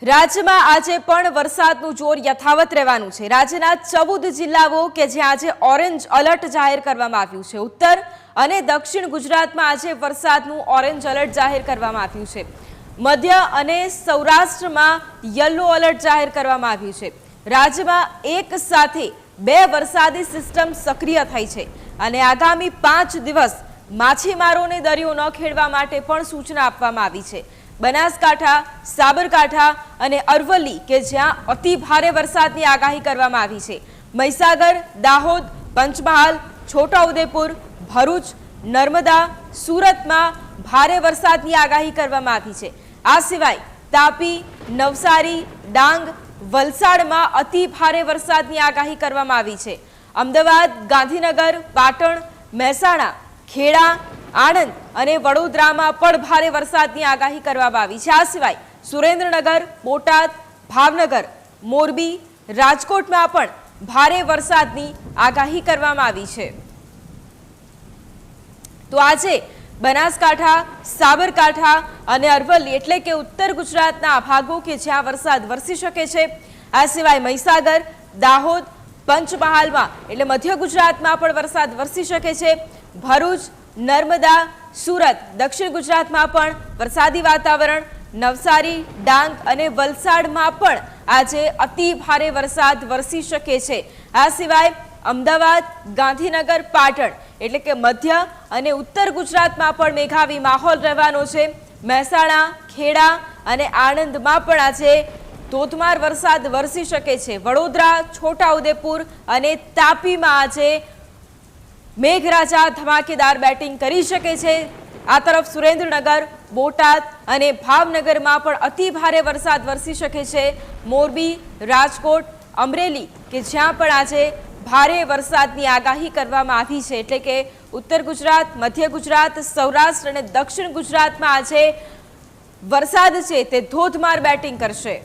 રાજ્યમાં આજે પણ વરસાદનું જોર યથાવત રહેવાનું છે। રાજ્યના 14 જિલ્લાઓ કે જ્યાં આજે ઓરેન્જ એલર્ટ જાહેર કરવામાં આવ્યું છે। ઉત્તર અને દક્ષિણ ગુજરાતમાં આજે વરસાદનું ઓરેન્જ એલર્ટ જાહેર કરવામાં આવ્યું છે। મધ્ય અને સૌરાષ્ટ્રમાં યલો એલર્ટ જાહેર કરવામાં આવ્યું છે। રાજ્યમાં એક સાથે બે વરસાદી સિસ્ટમ સક્રિય થઈ છે અને આગામી 5 દિવસ માછીમારોને દરિયો ન ખેડવા માટે પણ સૂચના આપવામાં આવી છે। બનાસકાંઠા, સાબરકાંઠા અને અરવલ્લી કે જ્યાં અતિ ભારે વરસાદની આગાહી કરવામાં આવી છે। મહીસાગર, દાહોદ, પંચમહાલ, છોટાઉદેપુર, ભરૂચ, નર્મદા, સુરતમાં ભારે વરસાદની આગાહી કરવામાં આવી છે। આ સિવાય તાપી, નવસારી, ડાંગ, વલસાડમાં અતિ ભારે વરસાદની આગાહી કરવામાં આવી છે। અમદાવાદ, ગાંધીનગર, પાટણ, મહેસાણા, ખેડા, આણંદ અને વડોદરામાં પણ ભારે વરસાદની આગાહી કરવામાં આવી છે। આ સિવાય સુરેન્દ્રનગર, બોટાદ, ભાવનગર, મોરબી, રાજકોટમાં પણ ભારે વરસાદની આગાહી કરવામાં આવી છે। તો આજે બનાસકાંઠા, સાબરકાંઠા અને અરવલ્લી એટલે કે ઉત્તર ગુજરાતના ભાગો કે જ્યાં વરસાદ વરસી શકે છે। આ સિવાય મહીસાગર, દાહોદ, પંચમહાલમાં એટલે મધ્ય ગુજરાતમાં પણ વરસાદ વરસી શકે છે। ભરૂચ, નર્મદા, સુરત, દક્ષિણ ગુજરાતમાં પણ વરસાદી વાતાવરણ। નવસારી, ડાંગ અને વલસાડમાં પણ આજે અતિ ભારે વરસાદ વરસી શકે છે। આ સિવાય અમદાવાદ, ગાંધીનગર, પાટણ એટલે કે મધ્ય અને ઉત્તર ગુજરાતમાં પણ મેઘાવી માહોલ રહેવાનો છે। મહેસાણા, ખેડા અને આણંદમાં પણ આજે ધોધમાર વરસાદ વરસી શકે છે। વડોદરા, છોટાઉદેપુર અને તાપીમાં આજે મેઘરાજા ધમાકેદાર બેટિંગ કરી શકે છે। આ તરફ સુરેન્દ્રનગર, બોટાદ અને ભાવનગરમાં પણ અતિ ભારે વરસાદ વરસી શકે છે। મોરબી, રાજકોટ, અમરેલી કે જ્યાં પણ આજે ભારે વરસાદની આગાહી કરવામાં આવી છે એટલે કે ઉત્તર ગુજરાત, મધ્ય ગુજરાત, સૌરાષ્ટ્ર અને દક્ષિણ ગુજરાતમાં આજે વરસાદ છે તે ધોધમાર બેટિંગ કરશે।